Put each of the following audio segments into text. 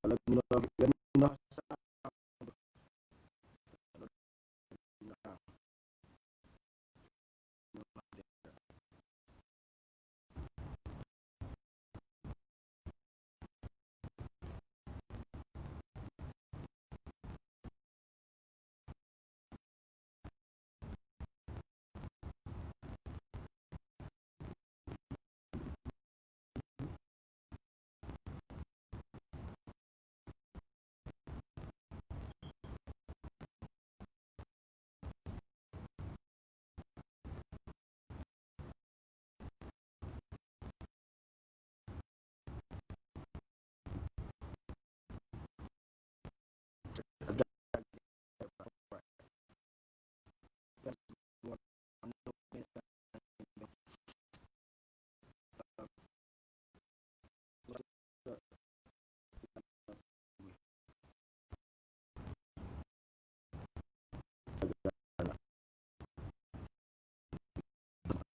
Let me know. Let me know.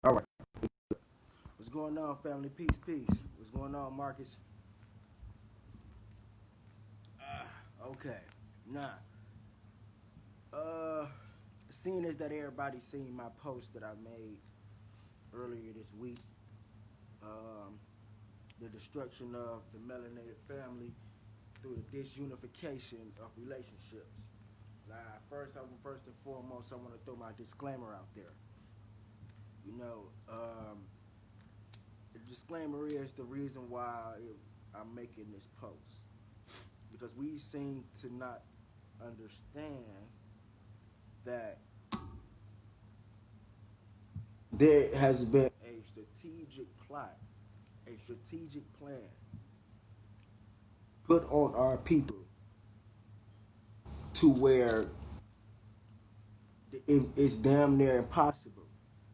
All right. What's going on, family? Peace, peace. What's going on, Marcus? Okay. Now, seeing as that everybody's seen my post that I made earlier this week, the destruction of the melanated family through the disunification of relationships. Now, first and foremost, I want to throw my disclaimer out there. You know, the disclaimer is the reason why I'm making this post. Because we seem to not understand that there has been a strategic plot, a strategic plan put on our people to where it's damn near impossible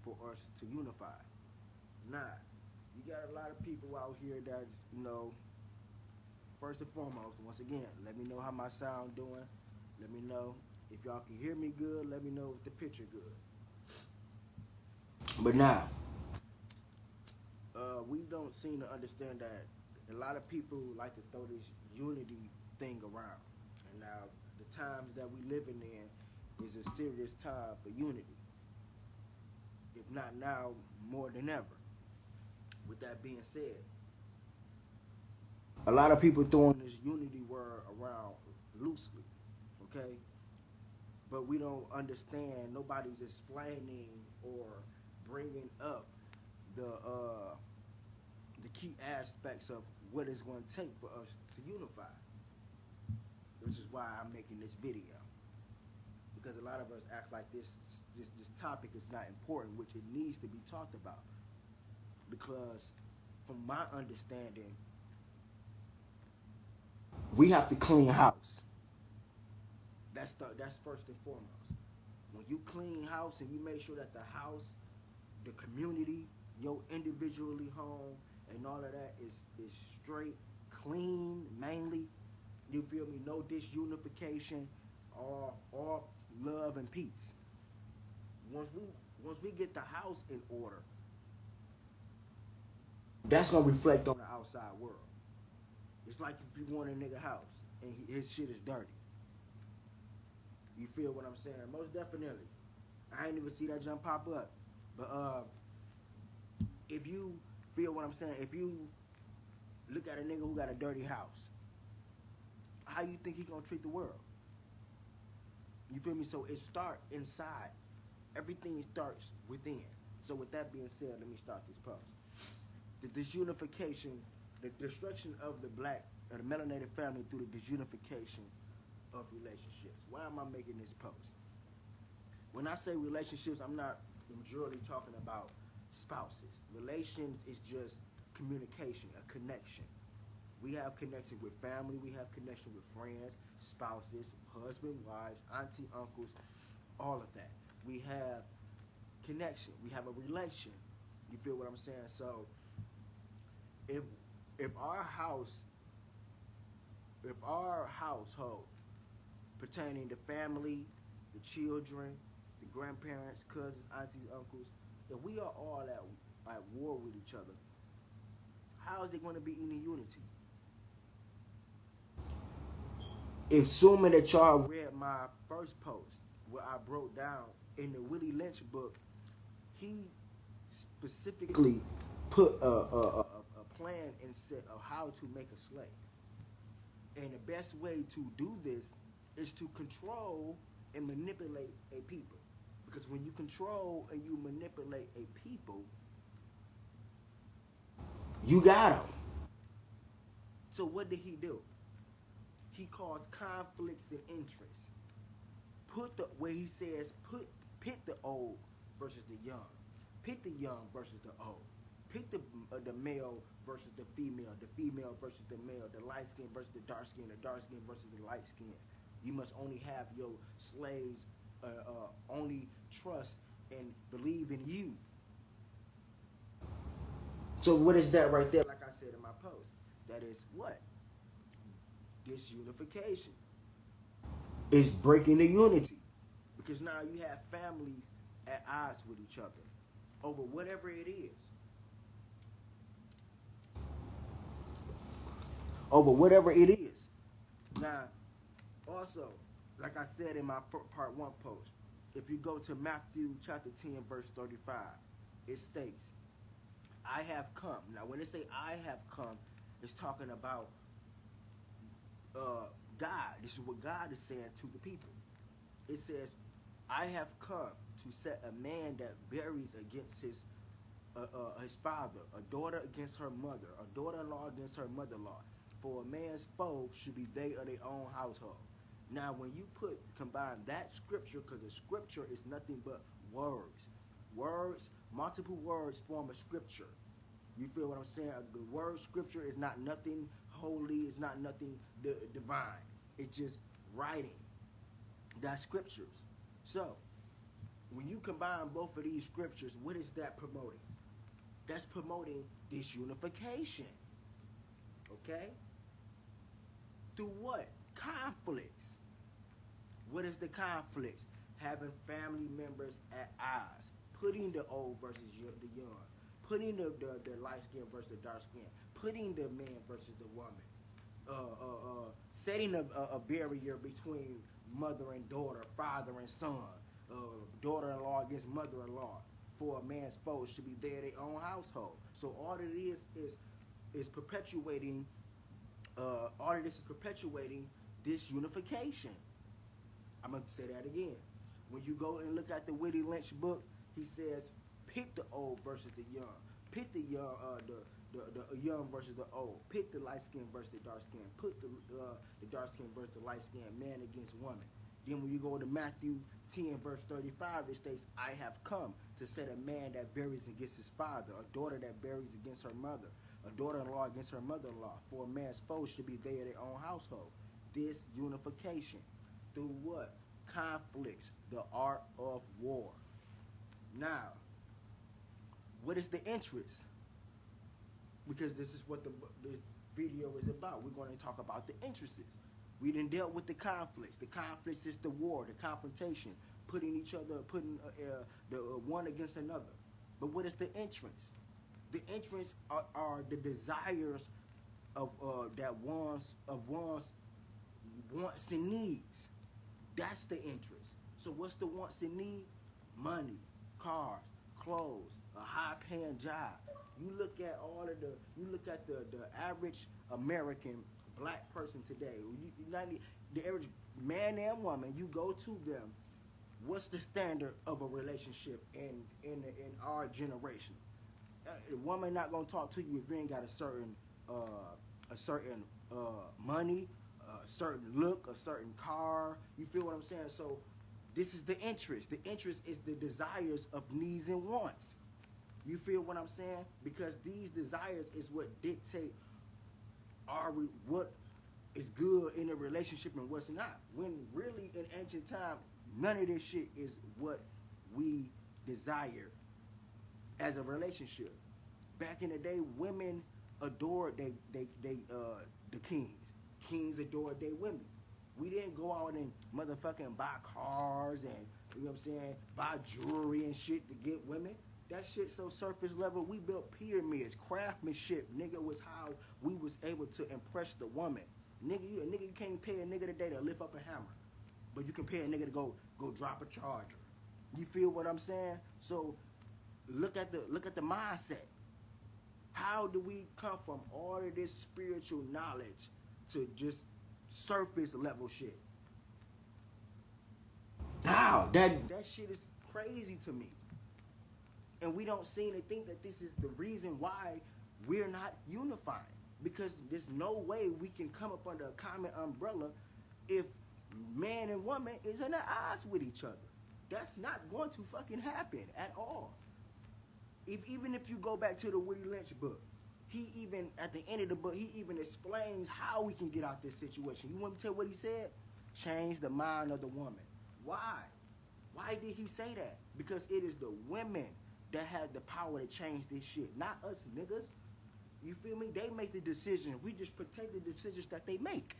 for us to unify. Now, you got a lot of people out here that's, first and foremost, once again, let me know how my sound doing. Let me know if y'all can hear me good. Let me know if the picture good. But now, we don't seem to understand that a lot of people like to throw this unity thing around. And now, the times that we living in is a serious time for unity. If not now, more than ever. With that being said, a lot of people throwing this unity word around loosely, okay? But we don't understand. Nobody's explaining or bringing up the key aspects of what it's going to take for us to unify. Which is why I'm making this video, because a lot of us act like this topic is not important, which it needs to be talked about. Because from my understanding, we have to clean house. That's first and foremost. When you clean house and you make sure that the house, the community, your individually home, and all of that is straight, clean, mainly. You feel me? No disunification, all love and peace. Once we get the house in order, that's gonna reflect on the outside world. It's like if you want a nigga house and his shit is dirty. You feel what I'm saying? Most definitely. I ain't even see that jump pop up. But if you feel what I'm saying, if you look at a nigga who got a dirty house, how you think he gonna treat the world? You feel me? So it start inside. Everything starts within. So with that being said, let me start this post. The disunification, the destruction of the black or the melanated family through the disunification of relationships. Why am I making this post? When I say relationships, I'm not majority talking about spouses. Relations is just communication, a connection. We have connection with family, we have connection with friends, spouses, husband, wives, auntie, uncles, all of that. We have connection. We have a relation. You feel what I'm saying? So if if our house, if our household pertaining to family, the children, the grandparents, cousins, aunties, uncles, if we are all at war with each other, how is there going to be any unity? Assuming that y'all read my first post where I broke down in the Willie Lynch book, he specifically put a plan and set of how to make a slave. And the best way to do this is to control and manipulate a people. Because when you control and you manipulate a people, you got them. So what did he do? He caused conflicts and interests. Put the where he says pit the old versus the young, pit the young versus the old, pit the male versus the female versus the male, the light skin versus the dark skin versus the light skin. You must only have your slaves only trust and believe in you. So what is that right there? Like I said in my post, that is what? Disunification. It's breaking the unity. Because now you have families at odds with each other over whatever it is. Over whatever it is. Now, also, like I said in my part 1 post, if you go to Matthew chapter 10, verse 35, it states, I have come. Now, when they say I have come, it's talking about God. This is what God is saying to the people. It says, I have come to set a man that buries against his father, a daughter against her mother, a daughter-in-law against her mother-in-law. For a man's foe should be they of their own household. Now, when you combine that scripture, because a scripture is nothing but words. Words, multiple words form a scripture. You feel what I'm saying? The word scripture is not nothing holy, it's not nothing divine. It's just writing. That's scriptures. So, when you combine both of these scriptures, what is that promoting? That's promoting disunification. Okay? Through what? Conflicts. What is the conflicts? Having family members at odds. Putting the old versus the young. Putting the light skin versus the dark skin. Putting the man versus the woman. Setting a barrier between mother and daughter, father and son, daughter-in-law against mother-in-law. For a man's foes should be there in their own household. So all it is perpetuating. All of this is perpetuating disunification. I'm gonna say that again. When you go and look at the Willie Lynch book, he says, pick the old versus the young. Pick the young, the young versus the old. Pick the light skin versus the dark skin. Put the dark skin versus the light skin, man against woman. Then when you go to Matthew 10 verse 35, it states, I have come to set a man that buries against his father, a daughter that buries against her mother, a daughter-in-law against her mother-in-law. For a man's foes should be they of their own household. This unification. Through what? Conflicts, the art of war. Now, what is the interest? Because this is what this video is about. We're going to talk about the interests. We done dealt with the conflicts. The conflicts is the war, the confrontation, putting the one against another. But what is the entrance? The entrance are the desires of wants and needs. That's the interest. So what's the wants and need? Money, cars, clothes, a high-paying job. You look at the average American black person today. The average man and woman. You go to them. What's the standard of a relationship in our generation? The woman not gonna talk to you if you ain't got a certain money, a certain look, a certain car. You feel what I'm saying? So this is the interest. The interest is the desires of needs and wants. You feel what I'm saying? Because these desires is what dictate what is good in a relationship and what's not. When really in ancient time, none of this shit is what we desire as a relationship. Back in the day, women adored the kings. Kings adored their women. We didn't go out and motherfucking buy cars and, you know what I'm saying, buy jewelry and shit to get women. That shit so surface level. We built pyramids, craftsmanship. Nigga was how we was able to impress the woman. You can't pay a nigga today to lift up a hammer, but you can pay a nigga to go drop a charger. You feel what I'm saying? So look at the mindset. How do we come from all of this spiritual knowledge to just surface level shit? How? That shit is crazy to me. And we don't seem to think that this is the reason why we're not unifying. Because there's no way we can come up under a common umbrella if man and woman is in the odds with each other. That's not going to fucking happen at all. Even if you go back to the Woody Lynch book, he even, at the end of the book, he even explains how we can get out this situation. You want me to tell what he said? Change the mind of the woman. Why? Why did he say that? Because it is the women that had the power to change this shit, not us niggas. You feel me? They make the decision. We just protect the decisions that they make.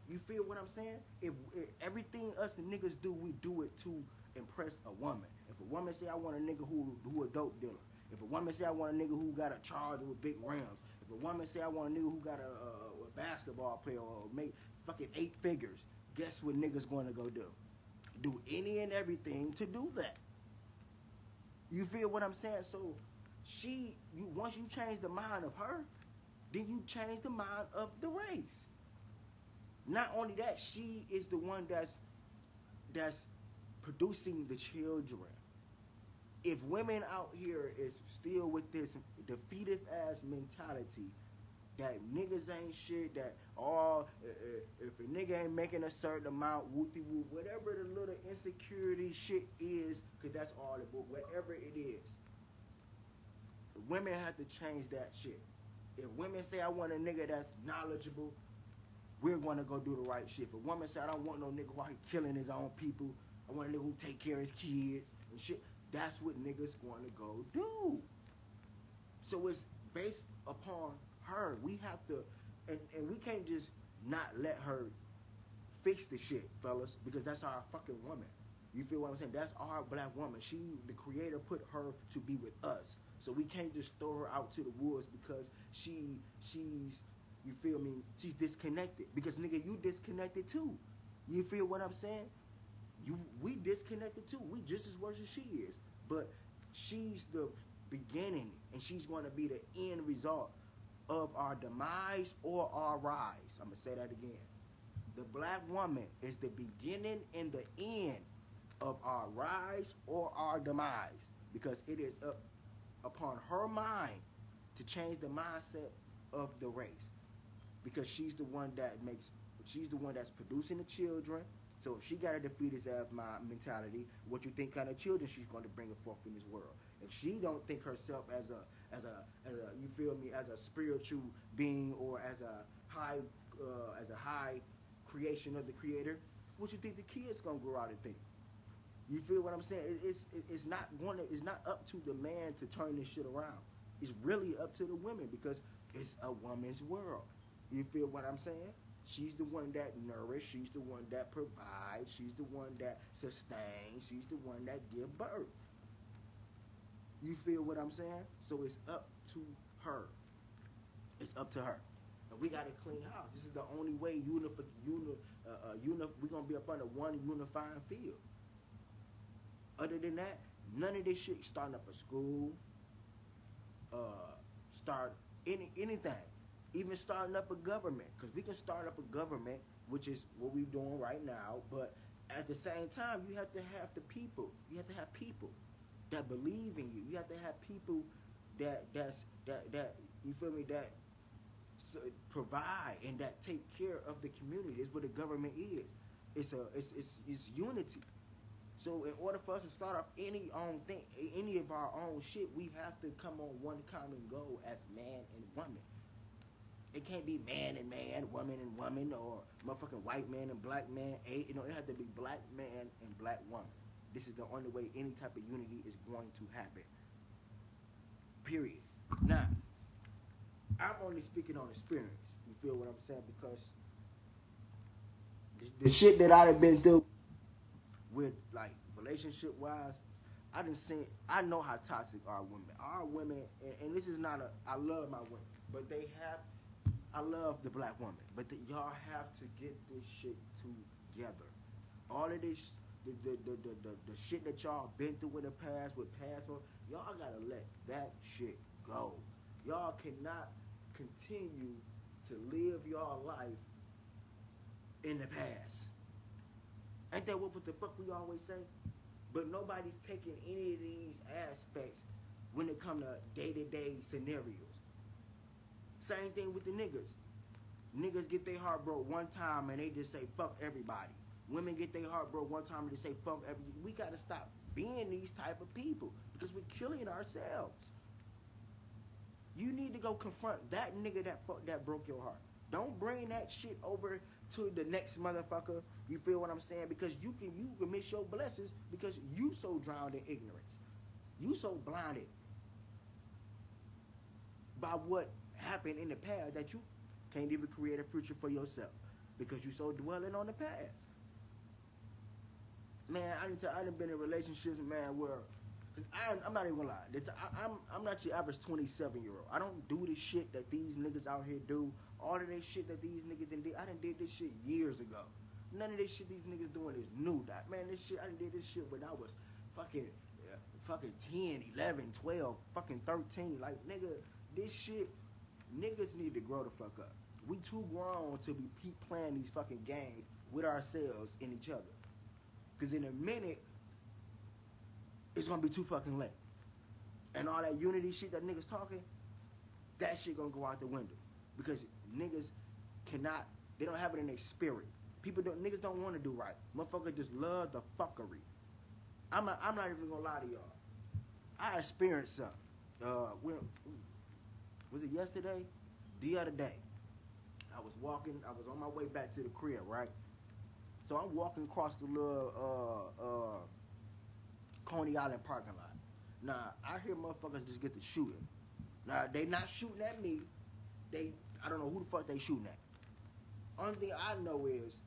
You feel what I'm saying? If everything us niggas do, we do it to impress a woman. If a woman say I want a nigga who a dope dealer, if a woman say I want a nigga who got a charger with big rims, if a woman say I want a nigga who got a basketball player or make fucking 8 figures, guess what niggas gonna go do? Do any and everything to do that. You feel what I'm saying? So once you change the mind of her, then you change the mind of the race. Not only that, she is the one that's producing the children. If women out here is still with this defeated ass mentality that niggas ain't shit, that if a nigga ain't making a certain amount, whoopty whoop, whatever the little insecurity shit is, cause that's all it, whatever it is, women have to change that shit. If women say I want a nigga that's knowledgeable, we're gonna go do the right shit. If a woman say I don't want no nigga who out here killing his own people, I want a nigga who take care of his kids and shit, that's what niggas gonna go do. So it's based upon her. We have to, and we can't just not let her fix the shit, fellas, because that's our fucking woman. You feel what I'm saying? That's our black woman. The creator put her to be with us. So we can't just throw her out to the wolves because she's, you feel me, she's disconnected. Because nigga, you disconnected too. You feel what I'm saying? We disconnected too. We just as worse as she is. But she's the beginning and she's going to be the end result of our demise or our rise. I'm going to say that again. The black woman is the beginning and the end of our rise or our demise, because it is upon her mind to change the mindset of the race, because she's the one that's producing the children. So if she got a defeatist ass mentality, what you think kind of children she's going to bring forth in this world? If she don't think herself as a you feel me, as a spiritual being or as a high creation of the creator, what you think the kids gonna grow out and think? You feel what I'm saying? It's not up to the man to turn this shit around. It's really up to the women, because it's a woman's world. You feel what I'm saying? She's the one that nourishes. She's the one that provides. She's the one that sustains. She's the one that gives birth. You feel what I'm saying? So it's up to her. It's up to her. And we got a clean house. This is the only way we're gonna be up under one unifying field. Other than that, none of this shit starting up a school, start anything, even starting up a government. Because we can start up a government, which is what we're doing right now. But at the same time, you have to have the people. You have to have people that believe in you. You have to have people that you feel me, that provide and that take care of the community. Is what the government is. It's unity. So in order for us to start up any of our own shit, we have to come on one common goal as man and woman. It can't be man and man, woman and woman, or motherfucking white man and black man. It has to be black man and black woman. This is the only way any type of unity is going to happen. Period. Now, I'm only speaking on experience. You feel what I'm saying? Because the shit that I've been through with, like, relationship wise, I know how toxic our women, and this is not I love my women, but I love the black woman, but y'all have to get this shit together. All of this, the shit that y'all been through in the past with past, y'all gotta let that shit go. Y'all cannot continue to live y'all life in the past. Ain't that what the fuck we always say? But nobody's taking any of these aspects when it come to day-to-day scenarios. Same thing with the niggas. Niggas get their heart broke one time and they just say fuck everybody. Women get their heart broke one time and they say fuck everybody. We gotta stop being these type of people because we're killing ourselves. You need to go confront that nigga that broke your heart. Don't bring that shit over to the next motherfucker. You feel what I'm saying? Because you can miss your blessings because you so drowned in ignorance. You so blinded by what happened in the past that you can't even create a future for yourself because you so dwelling on the past. Man, I done been in relationships, man, where I'm not even gonna lie. I'm not your average 27-year-old. I don't do the shit that these niggas out here do. All of this shit that these niggas did, I done did this shit years ago. None of this shit these niggas doing is new. Man, this shit, I done did this shit when I was fucking 10, 11, 12, fucking 13. Like, nigga, this shit, niggas need to grow the fuck up. We too grown to keep playing these fucking games with ourselves and each other. Because in a minute, it's gonna be too fucking late. And all that unity shit that niggas talking, that shit gonna go out the window. Because niggas they don't have it in their spirit. Niggas don't want to do right. Motherfuckers just love the fuckery. I'm not even gonna lie to y'all. I experienced something. Was it yesterday? The other day. I was on my way back to the crib, right? So I'm walking across the little Coney Island parking lot. Now, I hear motherfuckers just get to shooting. Now, they not shooting at me. I don't know who the fuck they shooting at. Only thing I know is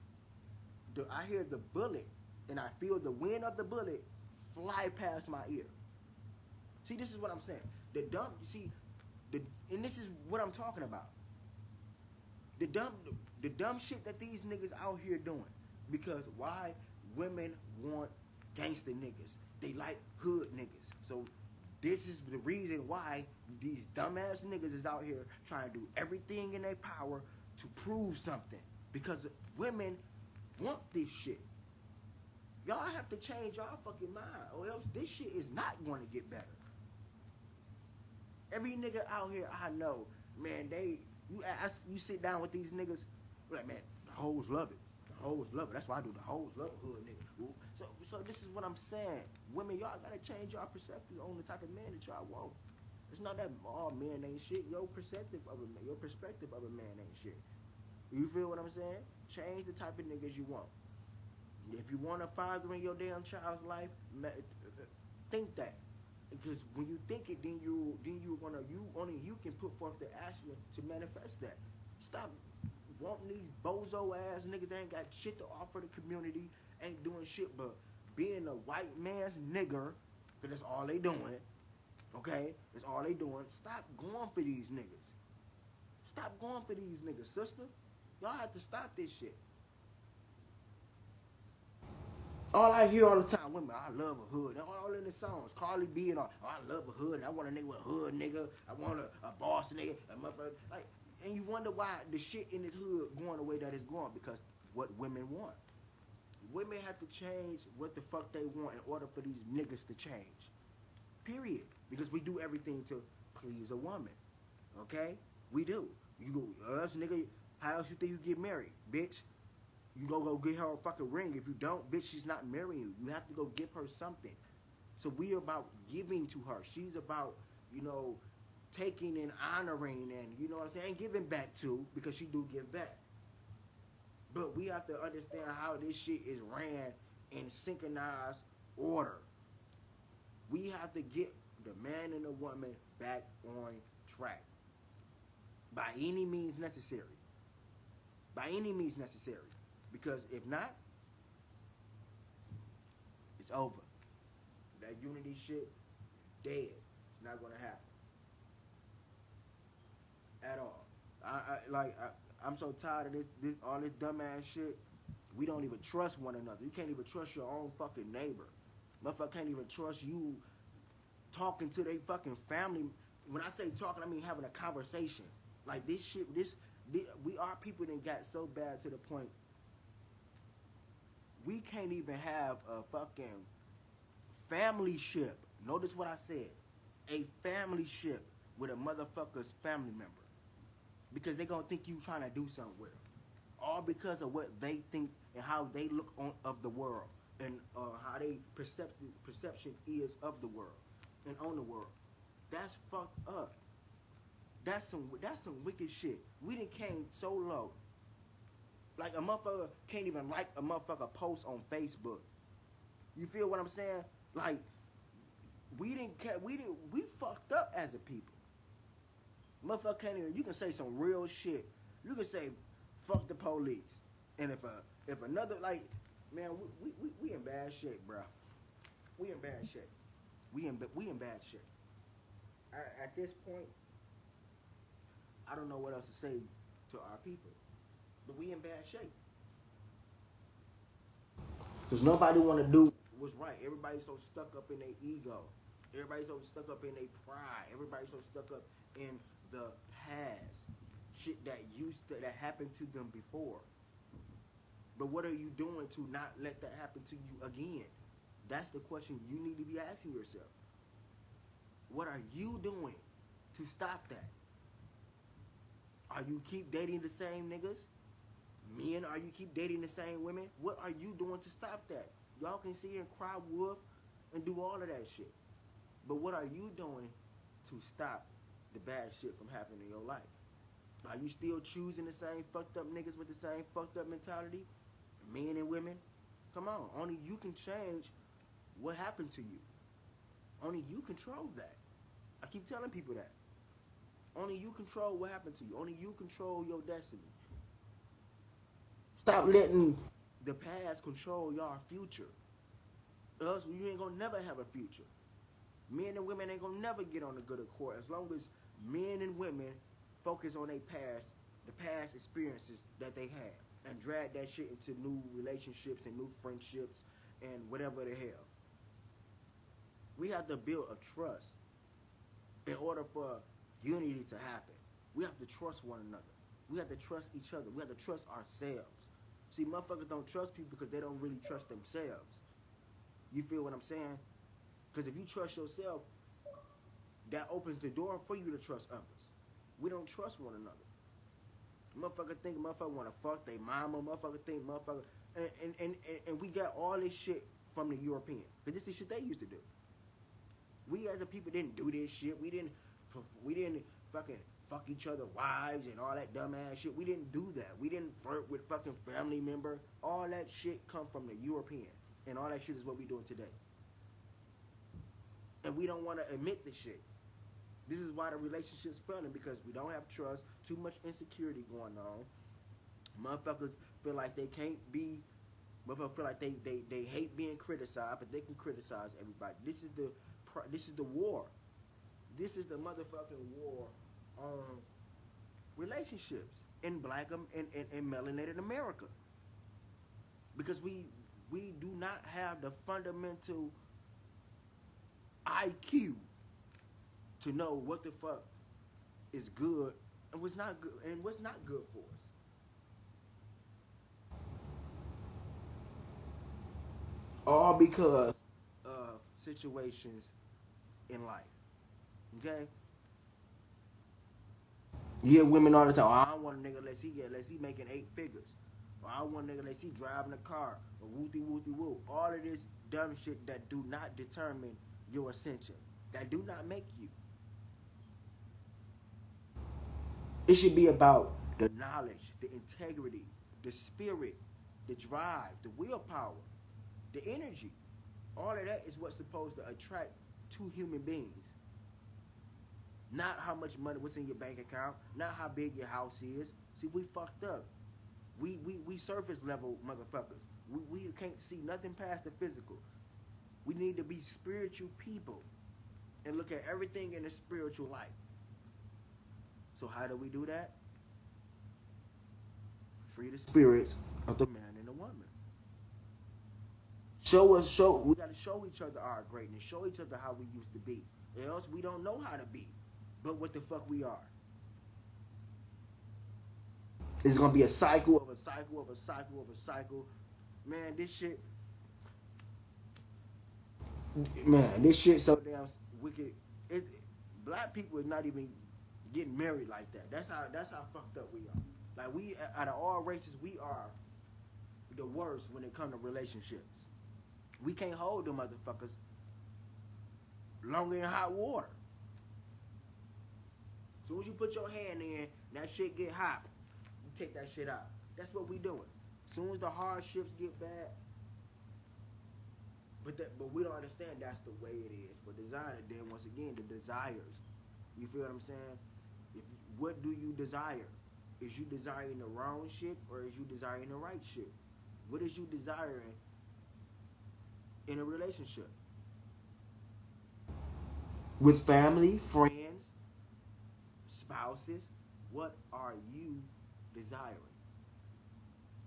I hear the bullet and I feel the wind of the bullet fly past my ear. See, this is what I'm saying. And this is what I'm talking about. The dumb shit that these niggas out here doing. Because why? Women want gangster niggas. They like hood niggas. So this is the reason why these dumbass niggas is out here trying to do everything in their power to prove something. Because women want this shit. Y'all have to change y'all fucking mind, or else this shit is not going to get better. Every nigga out here I know, man, you sit down with these niggas, like, man, the hoes love it. The hoes love it. That's why I do. The hoes love a hood nigga. So this is what I'm saying. Women, y'all gotta change y'all perspective on the type of man that y'all want. It's not that all men ain't shit. Your perspective of a man ain't shit. You feel what I'm saying? Change the type of niggas you want. If you want a father in your damn child's life, think that. Because when you think it, then you can put forth the action to manifest that. Stop wanting these bozo ass niggas that ain't got shit to offer the community, ain't doing shit but being a white man's nigger, because that's all they doing. Okay? That's all they doing. Stop going for these niggas. Stop going for these niggas, sister. Y'all have to stop this shit. All I hear all the time, women, I love a hood. All in the songs, Carly B and all, oh, I love a hood. And I want a nigga with a hood nigga. I want a boss nigga, a motherfucker. Like, and you wonder why the shit in this hood going the way that it's going, because what women want. Women have to change what the fuck they want in order for these niggas to change. Period. Because we do everything to please a woman. Okay? We do. You go, us nigga, how else you think you get married, bitch? You go get her a fucking ring. If you don't, bitch, she's not marrying you. You have to go give her something. So we are about giving to her. She's about, you know, taking and honoring and, you know what I'm saying, giving back too, because she do give back. But we have to understand how this shit is ran in synchronized order. We have to get the man and the woman back on track. By any means necessary. By any means necessary. Because if not, it's over. That unity shit, dead. It's not gonna happen. At all. I'm so tired of this all this dumbass shit. We don't even trust one another. You can't even trust your own fucking neighbor. Motherfucker can't even trust you talking to their fucking family. When I say talking, I mean having a conversation. Like this shit, we are people that got so bad to the point we can't even have a fucking family ship. Notice what I said. A family ship with a motherfucker's family member. Because they gonna think you trying to do something with them. All because of what they think and how they look on of the world. And how they perception is of the world. And on the world. That's fucked up. That's some wicked shit. We done came so low. Like a motherfucker can't even like a motherfucker post on Facebook. You feel what I'm saying? Like we fucked up as a people. Motherfucker can't even. You can say some real shit. You can say fuck the police. And if another, like, man, we in bad shape, bro. We in bad shape. We in bad shape. At this point, I don't know what else to say to our people. But we in bad shape. Because nobody want to do what's right. Everybody's so stuck up in their ego. Everybody's so stuck up in their pride. Everybody's so stuck up in the past. Shit that happened to them before. But what are you doing to not let that happen to you again? That's the question you need to be asking yourself. What are you doing to stop that? Are you keep dating the same niggas? Men, are you keep dating the same women? What are you doing to stop that? Y'all can sit here and cry wolf and do all of that shit. But what are you doing to stop the bad shit from happening in your life? Are you still choosing the same fucked up niggas with the same fucked up mentality? Men and women? Come on. Only you can change what happened to you. Only you control that. I keep telling people that. Only you control what happened to you. Only you control your destiny. Stop letting the past control your future. Else you ain't gonna never have a future. Men and women ain't gonna never get on a good accord as long as men and women focus on their past, the past experiences that they had, and drag that shit into new relationships and new friendships and whatever the hell. We have to build a trust in order for unity to happen. We have to trust one another. We have to trust each other. We have to trust ourselves. See, motherfuckers don't trust people because they don't really trust themselves. You feel what I'm saying? Because if you trust yourself, that opens the door for you to trust others. We don't trust one another. Motherfucker think motherfucker want to fuck they mama. Motherfucker think motherfucker. And we got all this shit from the European. Because this is the shit they used to do. We as a people didn't do this shit. We didn't fucking fuck each other wives and all that dumbass shit. We didn't do that. We didn't flirt with fucking family member. All that shit come from the European. And all that shit is what we doing today. And we don't want to admit this shit. This is why the relationship's failing, because we don't have trust, too much insecurity going on. Motherfuckers feel like they can't be, motherfuckers feel like they hate being criticized, but they can criticize everybody. This is the war. This is the motherfucking war on relationships in black in melanated America, because we do not have the fundamental IQ to know what the fuck is good and what's not good for us. All because of situations in life. Okay? You hear women all the time, oh, I don't want a nigga unless he making 8 figures. Or I don't want a nigga unless he driving a car. Or wooty wooty woo. All of this dumb shit that do not determine your ascension. That do not make you. It should be about the knowledge, the integrity, the spirit, the drive, the willpower, the energy. All of that is what's supposed to attract two human beings. Not how much money, what's in your bank account, not how big your house is. See, we fucked up. We surface level motherfuckers. We can't see nothing past the physical. We need to be spiritual people and look at everything in a spiritual light. So how do we do that? Free the spirits of the man and the woman. We gotta show each other our greatness, show each other how we used to be. Or else we don't know how to be, but what the fuck we are. It's gonna be a cycle of a cycle of a cycle of a cycle. Man, this shit so damn wicked. Black people is not even getting married like that. That's how fucked up we are. Like, we, out of all races, we are the worst when it comes to relationships. We can't hold them motherfuckers longer in hot water. As soon as you put your hand in, that shit get hot. You take that shit out. That's what we doing. As soon as the hardships get bad, but we don't understand that's the way it is for designer. Then once again, the desires. You feel what I'm saying? What do you desire? Is you desiring the wrong shit, or is you desiring the right shit? What is you desiring in a relationship? With family, friends, spouses, what are you desiring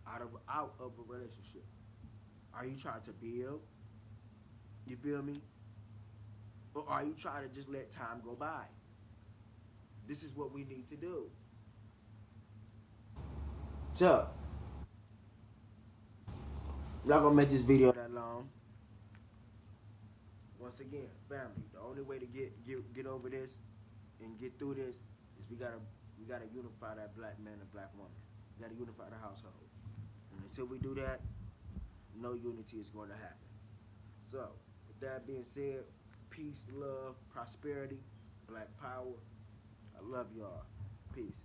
out of a relationship? Are you trying to build? You feel me? Or are you trying to just let time go by? This is what we need to do. So, y'all gonna make this video that long. Once again, family, the only way to get over this and get through this is we gotta unify that black man and black woman. We gotta unify the household. And until we do that, no unity is going to happen. So, with that being said, peace, love, prosperity, black power. I love y'all. Peace.